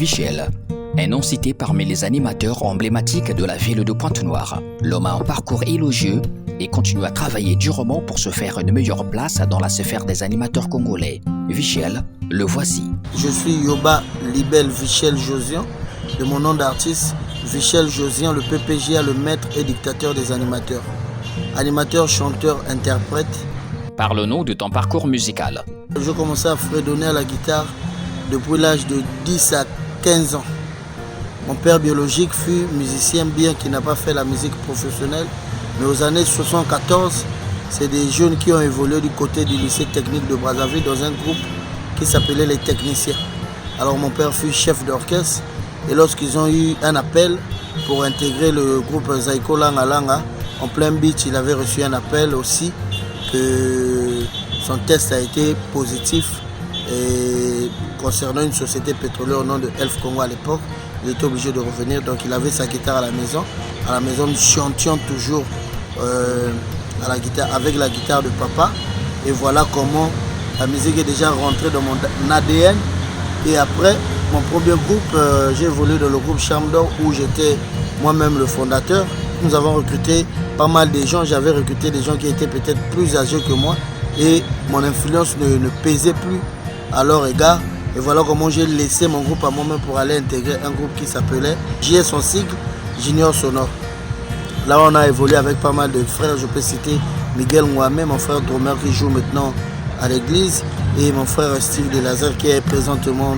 Vichel, un nom cité parmi les animateurs emblématiques de la ville de Pointe-Noire. L'homme a un parcours élogieux et continue à travailler durement pour se faire une meilleure place dans la sphère des animateurs congolais. Vichel, le voici. Je suis Yoba Libel Vichel Josian, de mon nom d'artiste Vichel Josian, le PPGA, le maître et dictateur des animateurs. Animateur, chanteur, interprète. Parle-nous de ton parcours musical. J'ai commencé à fredonner à la guitare depuis l'âge de 10 à 15 ans. Mon père biologique fut musicien, bien qu'il n'a pas fait la musique professionnelle. Mais aux années 74, c'est des jeunes qui ont évolué du côté du lycée technique de Brazzaville dans un groupe qui s'appelait les techniciens. Alors mon père fut chef d'orchestre et lorsqu'ils ont eu un appel pour intégrer le groupe Zaiko Langa Langa, en plein beach, il avait reçu un appel aussi que son test a été positif et concernant une société pétrolière au nom de Elf Congo à l'époque. Il était obligé de revenir, donc il avait sa guitare à la maison. À la maison, nous chantions toujours avec la guitare de papa. Et voilà comment la musique est déjà rentrée dans mon ADN. Et après, mon premier groupe, j'ai évolué dans le groupe Charme d'Or où j'étais moi-même le fondateur. Nous avons recruté pas mal de gens. J'avais recruté des gens qui étaient peut-être plus âgés que moi. Et mon influence ne pesait plus à leur égard. Et voilà comment j'ai laissé mon groupe à moi-même pour aller intégrer un groupe qui s'appelait JS son sigle, Junior Sonore. Là, on a évolué avec pas mal de frères. Je peux citer Miguel Mouamé, mon frère drummer qui joue maintenant à l'église, et mon frère Steve Delazare qui est présentement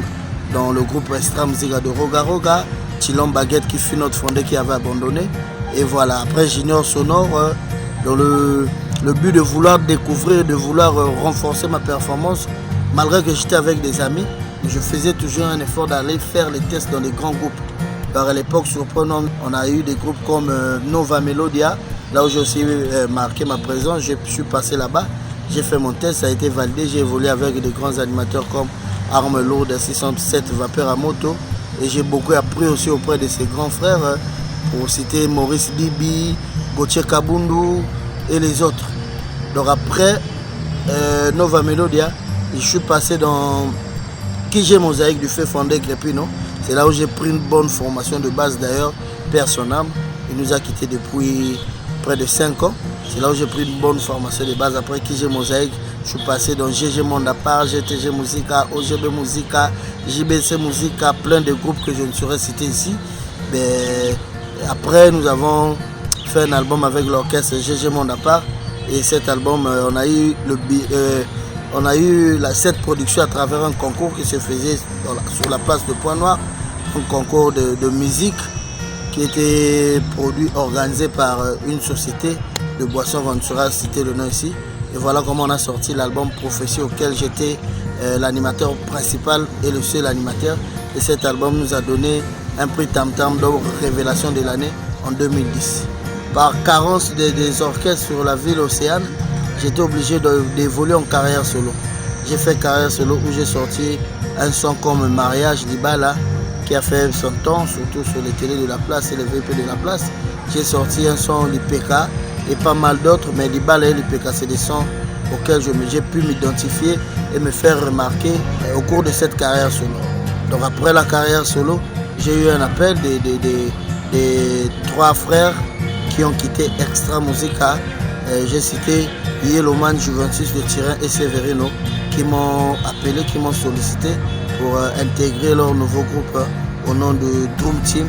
dans le groupe Extra Musica de Roga Roga, Chilon Baguette qui fut notre fondé qui avait abandonné. Et voilà, après Junior Sonore, dans le but de vouloir découvrir, de vouloir renforcer ma performance, malgré que j'étais avec des amis, je faisais toujours un effort d'aller faire les tests dans les grands groupes. Alors à l'époque, surprenant, on a eu des groupes comme Nova Melodia, là où j'ai aussi marqué ma présence. Je suis passé là-bas, j'ai fait mon test, ça a été validé. J'ai évolué avec des grands animateurs comme Arme Lourde, 607 Vapeur à moto. Et j'ai beaucoup appris aussi auprès de ces grands frères, pour citer Maurice Bibi, Gauthier Kabundu et les autres. Donc après Nova Melodia, je suis passé dans KG Mosaïque du fait fondé Crépino. C'est là où j'ai pris une bonne formation de base d'ailleurs. Père son âme, il nous a quittés depuis près de 5 ans. C'est là où j'ai pris une bonne formation de base. Après KG Mosaïque, je suis passé dans GG Monde à part, GTG Musica, OGB Musica, JBC Musica, plein de groupes que je ne saurais citer ici. Mais après, nous avons fait un album avec l'orchestre GG Monde à part. Et cet album, on a eu cette production à travers un concours qui se faisait sur la place de Pointe-Noire, un concours de musique qui était organisé par une société de boissons, on ne saura citer le nom ici. Et voilà comment on a sorti l'album Prophétie auquel j'étais l'animateur principal et le seul animateur. Et cet album nous a donné un prix Tam Tam d'or révélation de l'année en 2010. Par carence des orchestres sur la ville Océane, j'étais obligé d'évoluer en carrière solo. J'ai fait carrière solo où j'ai sorti un son comme Mariage d'Ibala qui a fait son temps, surtout sur les télés de la place et les VP de la place. J'ai sorti un son l'IPK et pas mal d'autres, mais l'Ibala et l'IPK, c'est des sons auxquels j'ai pu m'identifier et me faire remarquer au cours de cette carrière solo. Donc après la carrière solo, j'ai eu un appel des 3 frères qui ont quitté Extra Musica. J'ai cité Yellowman, Juventus de Turin et Severino qui m'ont appelé, qui m'ont sollicité pour intégrer leur nouveau groupe au nom de Drum Team.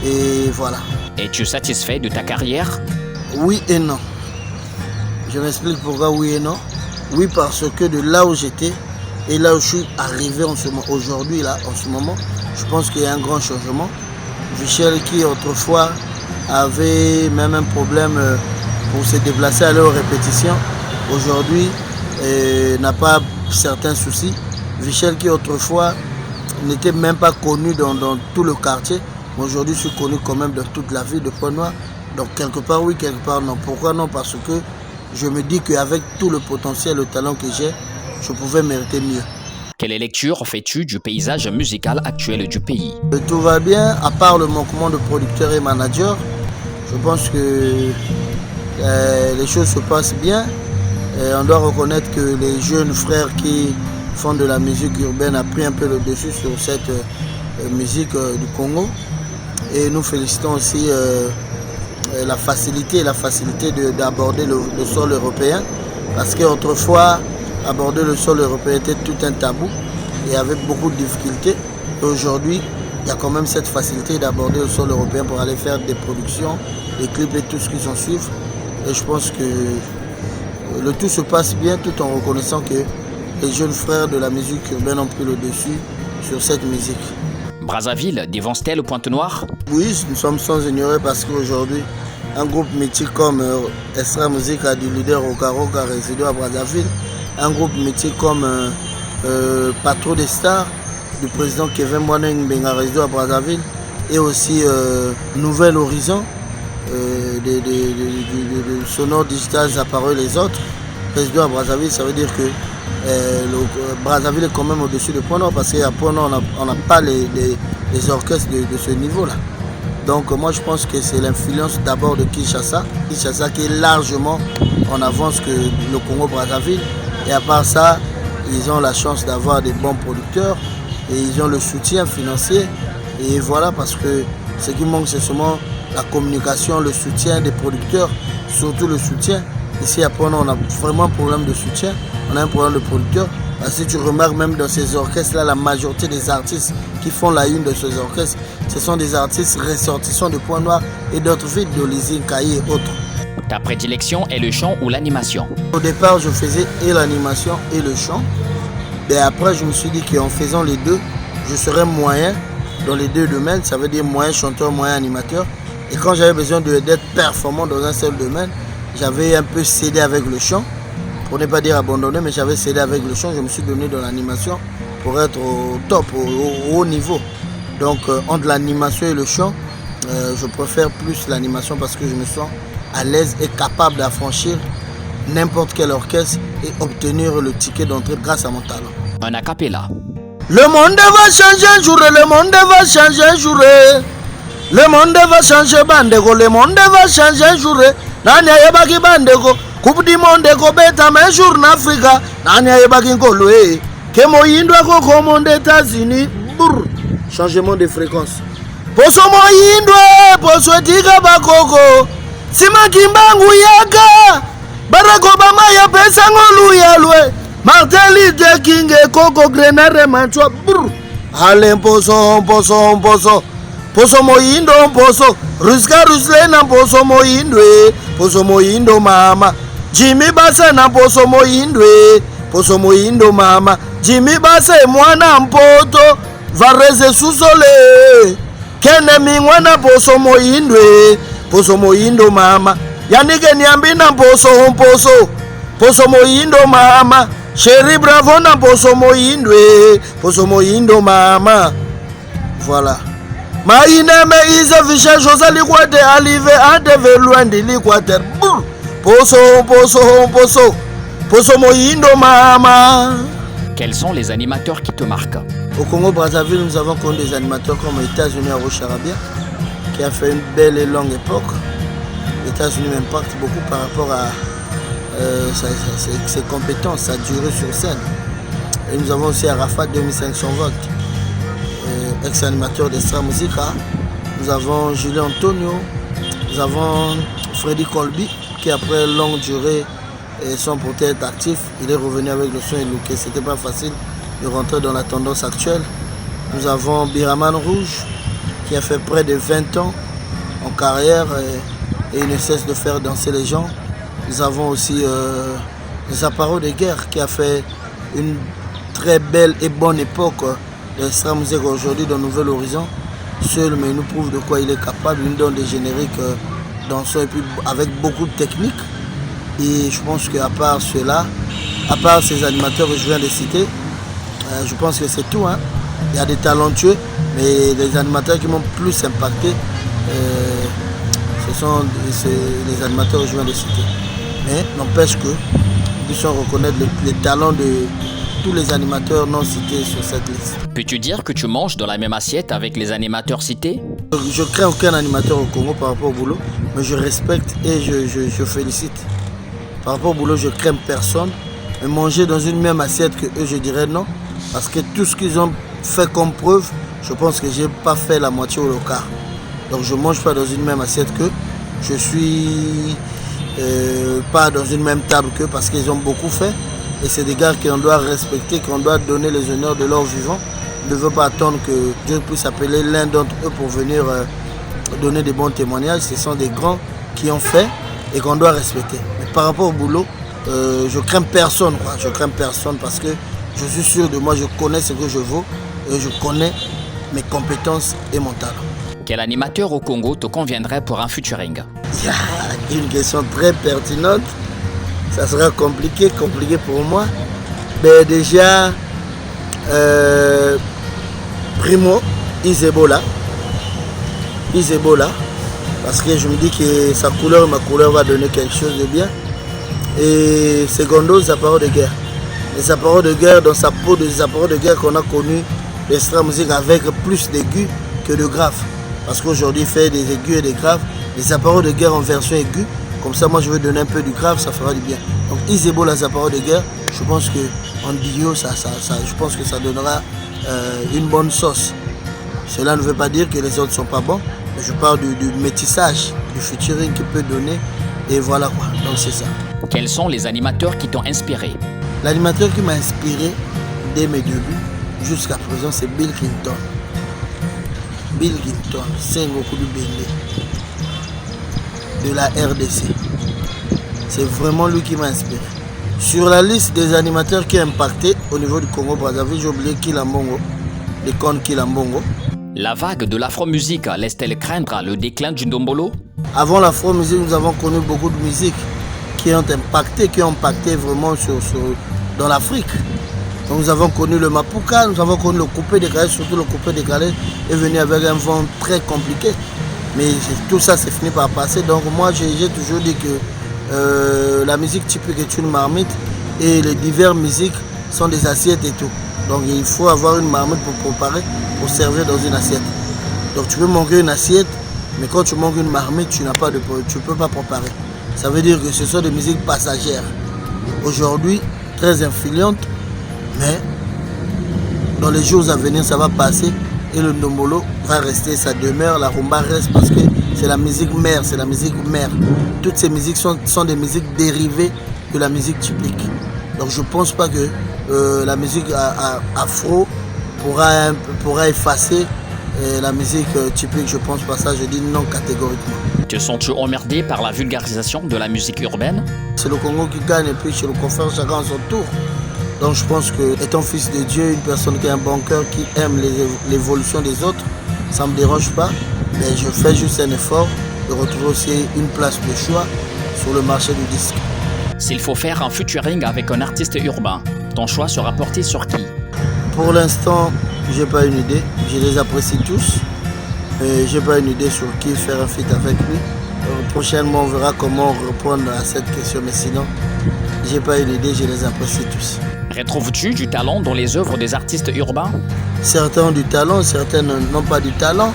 Et voilà. Es-tu satisfait de ta carrière? Oui et non. Je m'explique pourquoi oui et non. Oui, parce que de là où j'étais et là où je suis arrivé aujourd'hui, là, en ce moment, je pense qu'il y a un grand changement. Vichel qui autrefois avait même un problème pour se déplacer, aller aux répétitions, aujourd'hui n'a pas certains soucis. Vichel qui autrefois n'était même pas connu dans tout le quartier, aujourd'hui je suis connu quand même dans toute la ville de Pointe-Noire. Donc quelque part oui, quelque part non. Pourquoi non? Parce que je me dis qu'avec tout le potentiel, le talent que j'ai, je pouvais mériter mieux. Quelle lecture fais-tu du paysage musical actuel du pays? Tout va bien, à part le manquement de producteurs et managers. Je pense que les choses se passent bien. Et on doit reconnaître que les jeunes frères qui font de la musique urbaine ont pris un peu le dessus sur cette musique du Congo. Et nous félicitons aussi la facilité d'aborder le sol européen. Parce qu'autrefois, aborder le sol européen était tout un tabou et avec beaucoup de difficultés. Et aujourd'hui, il y a quand même cette facilité d'aborder le sol européen pour aller faire des productions, des clips et tout ce qui s'en suit. Et je pense que le tout se passe bien tout en reconnaissant que les jeunes frères de la musique urbaine ont pris le dessus sur cette musique. Brazzaville dévance-t-elle Pointe-Noire? Oui, nous sommes sans ignorer parce qu'aujourd'hui, un groupe mythique comme Extra Musique a du leader Okaroka résident à Brazzaville. Un groupe mythique comme Patro des Stars du président Kevin Mwaneng Benga résident à Brazzaville. Et aussi Nouvel Horizon de Sonore Digital apparu les autres. Résident à Brazzaville, ça veut dire que Brazzaville est quand même au-dessus de Point-Nord parce qu'à Point-Nord, on n'a pas les orchestres de ce niveau-là. Donc moi je pense que c'est l'influence d'abord de Kinshasa. Kinshasa qui est largement en avance que le Congo-Brazzaville. Et à part ça, ils ont la chance d'avoir des bons producteurs et ils ont le soutien financier. Et voilà, parce que ce qui manque c'est seulement la communication, le soutien des producteurs, surtout le soutien. Ici à Point-Nord, on a vraiment un problème de soutien, on a un problème de producteurs. Parce que tu remarques même dans ces orchestres-là, la majorité des artistes qui font la une de ces orchestres, ce sont des artistes ressortissants de Point-Noir et d'autres villes de Lizine, Kayi et autres. Ta prédilection est le chant ou l'animation? Au départ, je faisais et l'animation et le chant. Et après, je me suis dit qu'en faisant les deux, je serais moyen dans les deux domaines. Ça veut dire moyen chanteur, moyen animateur. Et quand j'avais besoin d'être performant dans un seul domaine, j'avais un peu cédé avec le chant. Pour ne pas dire abandonné, mais j'avais cédé avec le chant. Je me suis donné dans l'animation pour être au top, au haut niveau. Donc entre l'animation et le chant, je préfère plus l'animation parce que je me sens à l'aise et capable d'affranchir n'importe quel orchestre et obtenir le ticket d'entrée grâce à mon talent. Un a cappella. Le monde va changer un jour, le monde va changer un jour. Le monde va changer bandego, le monde va changer un jour. Nani ayebaki bandego, coupe du monde ko beta un jour en Afrique. Nani ayebaki nkolo ke moyindo ko comme aux États-Unis. Changement de fréquence. Poso moyindo, poso diga bakoko. Sima kimbangu yaka. Barack Obama ya pesa ngolu yalwe. Martin Luther King Koko Grenare Manchwa. Ale poso. Poso moyindo poso. Ruska Rusle na poso moyindwe. Poso moyindo mama. Jimmy Basse na poso moyindwe. Poso moyindo mama. Jimmy Basse mwana mpoto. Vareze susole. Kene mingwana poso moyindwe. Poso moyindo mama. Yanike niambi na poso. Poso moyindo mama. Chéri bravo na poso moyindwe. Poso moyindo mama. Voilà. Maïneme isa fiche José Likwate alive adeve loin de l'Équateur. Poso. Poso moyindo mama. Quels sont les animateurs qui te marquent? Au Congo-Brazzaville, nous avons connu des animateurs comme les États-Unis à Rocharabia, qui a fait une belle et longue époque. Les États-Unis m'impactent beaucoup par rapport à ses compétences, sa durée sur scène. Et nous avons aussi Arafat 2500 votes, ex-animateur d'Extra Musica. Nous avons Julien Antonio, nous avons Freddy Colby, qui après longue durée sans porter être actif, il est revenu avec le son et looké. C'était pas facile de rentrer dans la tendance actuelle. Nous avons Biraman Rouge, qui a fait près de 20 ans en carrière et il ne cesse de faire danser les gens. Nous avons aussi Zaparo de Guerre, qui a fait une très belle et bonne époque d'Extra Musique aujourd'hui dans Nouvel Horizon. Seul, mais il nous prouve de quoi il est capable. Il nous donne des génériques dansants et puis avec beaucoup de technique. Et je pense qu'à part cela, à part ces animateurs que je viens de citer, je pense que c'est tout. Hein. Il y a des talentueux, mais les animateurs qui m'ont plus impacté, ce sont les animateurs que je viens de citer. Mais n'empêche que nous puissions reconnaître les talents de tous les animateurs non cités sur cette liste. Peux-tu dire que tu manges dans la même assiette avec les animateurs cités? Je ne crains aucun animateur au Congo par rapport au boulot, mais je respecte et je félicite. Par rapport au boulot, je crains personne. Mais manger dans une même assiette que eux, je dirais non. Parce que tout ce qu'ils ont fait comme preuve, je pense que je n'ai pas fait la moitié au quart. Donc je ne mange pas dans une même assiette qu'eux. Je suis pas dans une même table qu'eux parce qu'ils ont beaucoup fait. Et c'est des gars qu'on doit respecter, qu'on doit donner les honneurs de leur vivant. On ne veut pas attendre que Dieu puisse appeler l'un d'entre eux pour venir donner des bons témoignages. Ce sont des grands qui ont fait et qu'on doit respecter. Mais par rapport au boulot, je crains personne. Quoi. Je crains personne parce que je suis sûr de moi, je connais ce que je vaux et je connais mes compétences et mon talent. Quel animateur au Congo te conviendrait pour un featuring? Une question très pertinente. Ça sera compliqué pour moi. Mais déjà, Primo, Isebola, parce que je me dis que sa couleur, ma couleur va donner quelque chose de bien. Et secondo, Zaparo de guerre. Les appareils de guerre dans sa peau, des appareils de guerre qu'on a connus l'extra musique avec plus d'aigus que de graves. Parce qu'aujourd'hui, il fait des aigus et des graves. Les appareils de guerre en version aiguë, comme ça, moi, je veux donner un peu du grave, ça fera du bien. Donc, Isebo, les appareils de guerre, je pense qu'en duo, je pense que ça donnera une bonne sauce. Cela ne veut pas dire que les autres ne sont pas bons, mais je parle du métissage, du featuring qu'il peut donner. Et voilà quoi, donc c'est ça. Quels sont les animateurs qui t'ont inspiré? L'animateur qui m'a inspiré dès mes débuts, jusqu'à présent, c'est Bill Clinton. Bill Clinton, Sengoku Bende, de la RDC. C'est vraiment lui qui m'a inspiré. Sur la liste des animateurs qui ont impacté au niveau du Congo-Brazzaville, j'ai oublié Kilambongo, les cons Kilambongo. La vague de l'afro-musique laisse-t-elle craindre le déclin du Ndombolo? Avant l'afro-musique, nous avons connu beaucoup de musiques qui ont impacté vraiment dans l'Afrique. Donc nous avons connu le Mapuka, nous avons connu le coupé décalé, surtout le coupé décalé est venu avec un vent très compliqué. Mais tout ça c'est fini par passer. Donc moi j'ai toujours dit que la musique typique est une marmite et les diverses musiques sont des assiettes et tout. Donc il faut avoir une marmite pour préparer, pour servir dans une assiette. Donc tu peux manquer une assiette, mais quand tu manques une marmite, tu ne peux pas préparer. Ça veut dire que ce sont des musiques passagères. Aujourd'hui, très influentes, mais dans les jours à venir, ça va passer et le Ndombolo va rester, ça demeure, la rumba reste parce que c'est la musique mère, c'est la musique mère. Toutes ces musiques sont des musiques dérivées de la musique typique. Donc je ne pense pas que la musique afro pourra effacer la musique typique, je pense pas ça, je dis non catégoriquement. Te sens-tu emmerdé par la vulgarisation de la musique urbaine? C'est le Congo qui gagne et puis chez le confrère, chacun à son tour. Donc je pense que étant fils de Dieu, une personne qui a un bon cœur, qui aime l'évolution des autres, ça ne me dérange pas. Mais je fais juste un effort de retrouver aussi une place de choix sur le marché du disque. S'il faut faire un featuring avec un artiste urbain, ton choix sera porté sur qui? Pour l'instant, je n'ai pas une idée. Je les apprécie tous. Mais je n'ai pas une idée sur qui faire un feat avec lui. Prochainement, on verra comment répondre à cette question. Mais sinon, je n'ai pas une idée, je les apprécie tous. Retrouves-tu du talent dans les œuvres des artistes urbains? Certains ont du talent, certains n'ont pas du talent.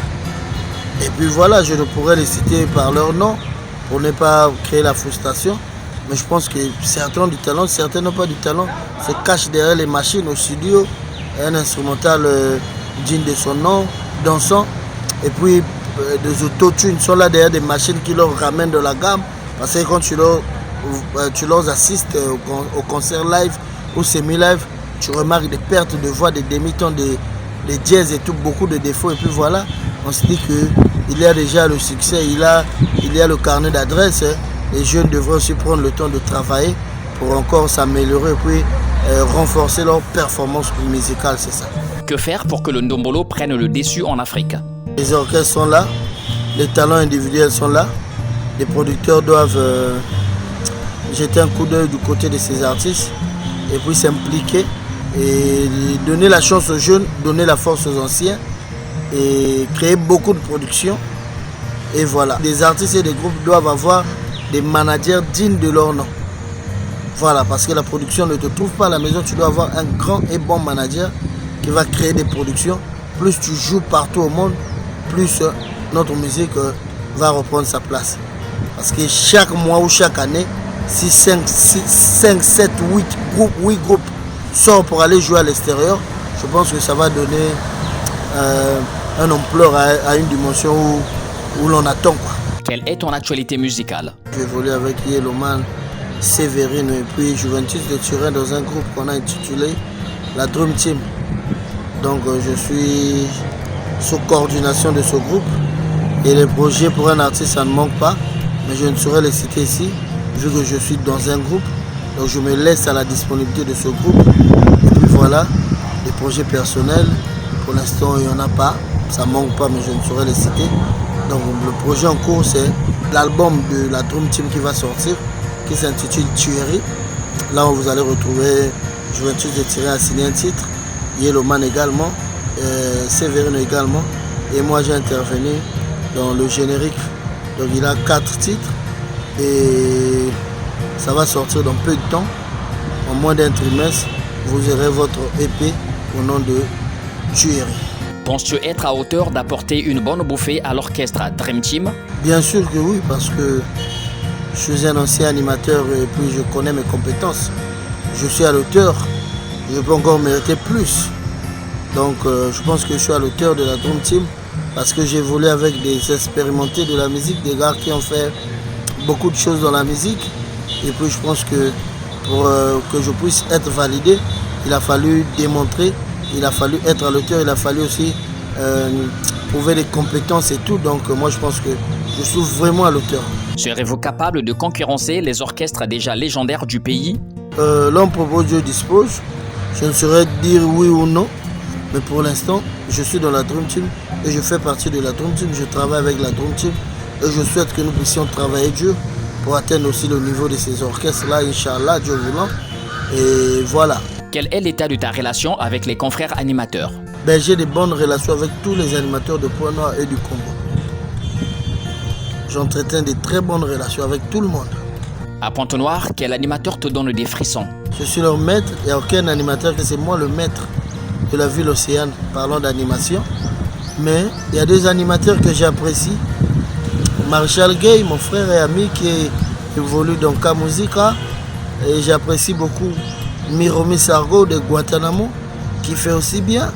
Et puis voilà, je ne pourrais les citer par leur nom pour ne pas créer la frustration. Mais je pense que certains ont du talent, certains n'ont pas du talent. Se cachent derrière les machines au studio. Un instrumental digne de son nom, dansant. Et puis des autotunes sont là derrière des machines qui leur ramènent de la gamme. Parce que quand tu leur assistes au concert live ou semi-live, tu remarques des pertes de voix, des demi-tons, des jazz et tout, beaucoup de défauts. Et puis voilà, on se dit qu'il y a déjà le succès, il y a le carnet d'adresses. Les jeunes devraient aussi prendre le temps de travailler pour encore s'améliorer et puis renforcer leur performance musicale, c'est ça. Que faire pour que le Ndombolo prenne le dessus en Afrique? Les orchestres sont là, les talents individuels sont là, les producteurs doivent jeter un coup d'œil du côté de ces artistes et puis s'impliquer et donner la chance aux jeunes, donner la force aux anciens et créer beaucoup de productions. Et voilà, des artistes et des groupes doivent avoir des managers dignes de leur nom. Voilà, parce que la production ne te trouve pas à la maison, tu dois avoir un grand et bon manager qui va créer des productions. Plus tu joues partout au monde, plus notre musique va reprendre sa place. Parce que chaque mois ou chaque année, si 5, 7, 8 groupes sortent pour aller jouer à l'extérieur, je pense que ça va donner un ampleur, à une dimension où l'on attend, quoi. Quelle est ton actualité musicale? J'ai évolué avec Yellowman, Sévérine et puis Juventus de Turin dans un groupe qu'on a intitulé la Dream Team. Donc je suis sous coordination de ce groupe et les projets pour un artiste ça ne manque pas, mais je ne saurais les citer ici vu que je suis dans un groupe, donc je me laisse à la disponibilité de ce groupe. Et puis voilà, des projets personnels, pour l'instant il n'y en a pas, ça ne manque pas mais je ne saurais les citer. Donc le projet en cours c'est l'album de la Dream Team qui va sortir, qui s'intitule Tuerie. Là où vous allez retrouver Juventus de Turin a signé un titre, Yellowman également, Sévérine également, et moi j'ai intervenu dans le générique. Donc il a 4 titres et ça va sortir dans peu de temps, en moins d'un trimestre, vous aurez votre EP au nom de Tuerie. Penses-tu être à hauteur d'apporter une bonne bouffée à l'orchestre Dream Team? Bien sûr que oui, parce que je suis un ancien animateur et puis je connais mes compétences. Je suis à l'auteur, je peux encore mériter plus. Donc je pense que je suis à l'auteur de la Dream Team parce que j'ai évolué avec des expérimentés de la musique, des gars qui ont fait beaucoup de choses dans la musique. Et puis je pense que pour que je puisse être validé, il a fallu démontrer, il a fallu être à l'auteur, il a fallu aussi prouver les compétences et tout. Donc moi je pense que je suis vraiment à l'auteur. Serez-vous capable de concurrencer les orchestres déjà légendaires du pays? L'homme propose, Dieu dispose. Je ne saurais dire oui ou non, mais pour l'instant, je suis dans la Dream Team et je fais partie de la Dream Team. Je travaille avec la Dream Team et je souhaite que nous puissions travailler dur pour atteindre aussi le niveau de ces orchestres-là, Inch'Allah, Dieu voulant. Et voilà. Quel est l'état de ta relation avec les confrères animateurs? J'ai des bonnes relations avec tous les animateurs de Pointe-Noire et du Congo. J'entretiens de très bonnes relations avec tout le monde. À Pointe-Noire, quel animateur te donne des frissons? Je suis leur maître, il n'y a aucun animateur que c'est moi le maître de la ville Océane, parlant d'animation. Mais il y a deux animateurs que j'apprécie. Marshall Gay, mon frère et ami qui évolue dans K-Musica. Et j'apprécie beaucoup Miromi Sargo de Guantanamo, qui fait aussi bien.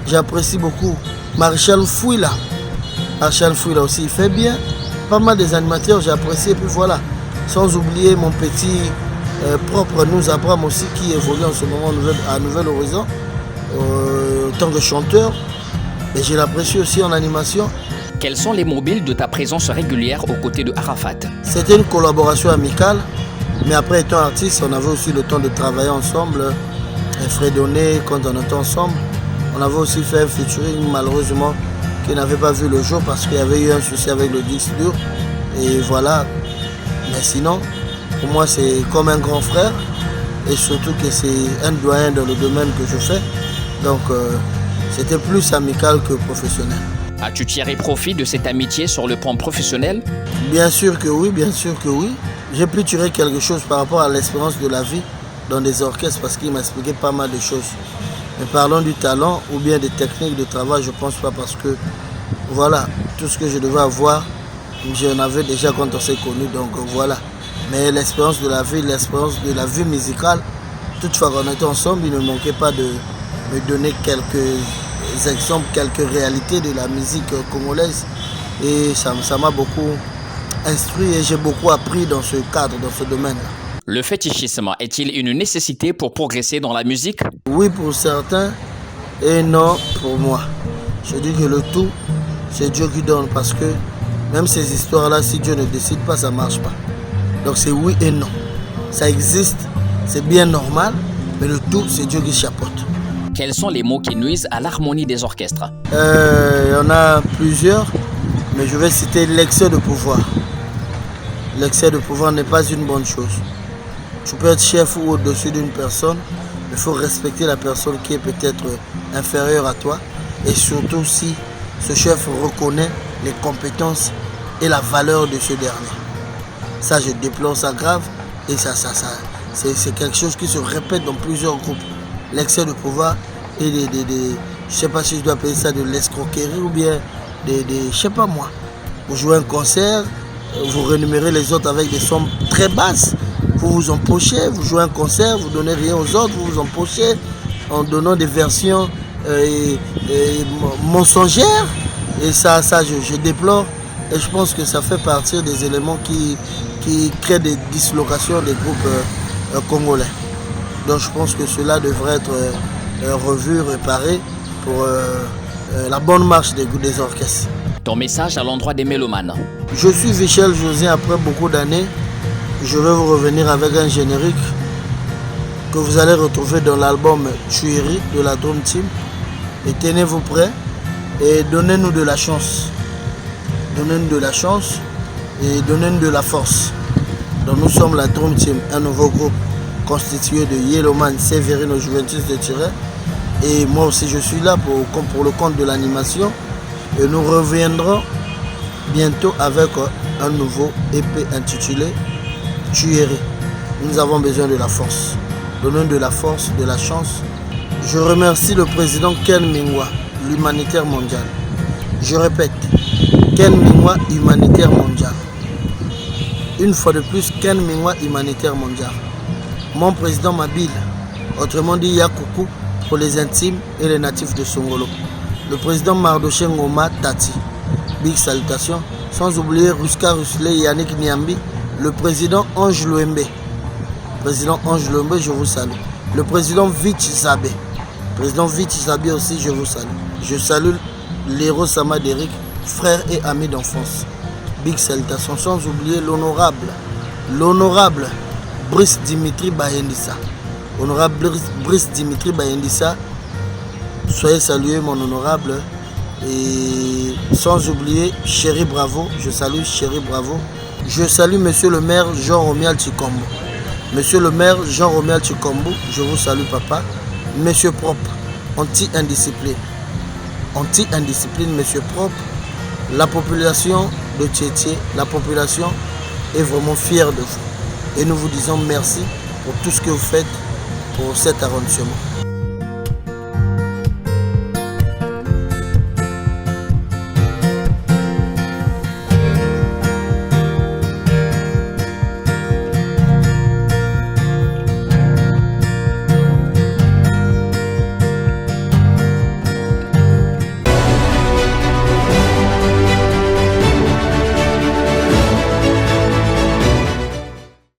J'apprécie beaucoup Marshall Fouila. Marshall Fouila aussi, il fait bien. Pas mal des animateurs, j'apprécie. Et puis voilà. Sans oublier mon petit propre Nous Abraham aussi qui évolue en ce moment à Nouvel Horizon en tant que chanteur. Et je l'apprécie aussi en animation. Quels sont les mobiles de ta présence régulière aux côtés de Arafat? C'était une collaboration amicale, mais après étant artiste, on avait aussi le temps de travailler ensemble. Fredonné, quand on était ensemble, on avait aussi fait un featuring malheureusement qui n'avait pas vu le jour parce qu'il y avait eu un souci avec le disque dur. Et voilà. Mais sinon, pour moi, c'est comme un grand frère et surtout que c'est un doyen dans le domaine que je fais. Donc, c'était plus amical que professionnel. As-tu tiré profit de cette amitié sur le plan professionnel? Bien sûr que oui, bien sûr que oui. J'ai pu tirer quelque chose par rapport à l'expérience de la vie dans des orchestres parce qu'il m'a expliqué pas mal de choses. Mais parlons du talent ou bien des techniques de travail, je ne pense pas parce que voilà, tout ce que je devais avoir, j'en avais déjà quand on s'est connus, donc voilà. Mais l'expérience de la vie, l'expérience de la vie musicale, toutefois qu'on était ensemble, il ne manquait pas de me donner quelques exemples, quelques réalités de la musique congolaise. Et ça m'a beaucoup instruit et j'ai beaucoup appris dans ce cadre, dans ce domaine-là. Le fétichisme est-il une nécessité pour progresser dans la musique? Oui pour certains et non pour moi. Je dis que le tout, c'est Dieu qui donne parce que même ces histoires-là, si Dieu ne décide pas, ça ne marche pas. Donc c'est oui et non. Ça existe, c'est bien normal, mais le tout, c'est Dieu qui chapeaute. Quels sont les mots qui nuisent à l'harmonie des orchestres? Il y en a plusieurs, mais je vais citer l'excès de pouvoir. L'excès de pouvoir n'est pas une bonne chose. Tu peux être chef ou au-dessus d'une personne, mais il faut respecter la personne qui est peut-être inférieure à toi. Et surtout si ce chef reconnaît les compétences et la valeur de ce dernier. Ça, je déplore ça grave et c'est quelque chose qui se répète dans plusieurs groupes. L'excès de pouvoir et je ne sais pas si je dois appeler ça de l'escroquerie ou bien je sais pas moi. Vous jouez un concert, vous rémunérez les autres avec des sommes très basses, vous vous empochez, vous jouez un concert, vous ne donnez rien aux autres, vous vous empochez en donnant des versions mensongère. Et ça je déplore. Et je pense que ça fait partie des éléments qui créent des dislocations des groupes congolais. Donc je pense que cela devrait être revu, réparé pour la bonne marche des orchestres. Ton message à l'endroit des mélomanes. Je suis Michel José, après beaucoup d'années. Je vais vous revenir avec un générique que vous allez retrouver dans l'album Tuerie de la Dream Team. Et tenez-vous prêts et donnez-nous de la chance. Donnez-nous de la chance et donnez-nous de la force. Donc nous sommes la Dream Team, un nouveau groupe constitué de Yellowman, Sévérino, Juventus de Turin. Et moi aussi je suis là pour le compte de l'animation. Et nous reviendrons bientôt avec un nouveau EP intitulé Tuerie. Nous avons besoin de la force. Donnons de la force, de la chance. Je remercie le président Ken Mingwa, l'humanitaire mondial. Je répète, Ken Mingwa, humanitaire mondial. Une fois de plus, Ken Mingwa, humanitaire mondial. Mon président Mabile, autrement dit Yakuku, pour les intimes et les natifs de Songolo. Le président Mardoché Ngoma Tati, big salutations. Sans oublier Ruska Rusle, Yannick Niambi, le président Ange Louembe. Président Ange Louembe, je vous salue. Le président Vich Zabé. Président Vich Zabé aussi, je vous salue. Je salue l'héros Sama Derrick, frère et ami d'enfance. Big salutations. Sans oublier l'honorable Brice Dimitri Bayendissa. Honorable Brice Dimitri Bayendissa, soyez salué mon honorable. Et sans oublier Chéri Bravo, je salue Chéri Bravo. Je salue monsieur le maire Jean-Romial Chikombo. Monsieur le maire Jean-Romial Chikombo, je vous salue papa. Monsieur propre, anti-indiscipline. Anti-indiscipline, monsieur propre. La population de Tchétché, la population est vraiment fière de vous. Et nous vous disons merci pour tout ce que vous faites pour cet arrondissement.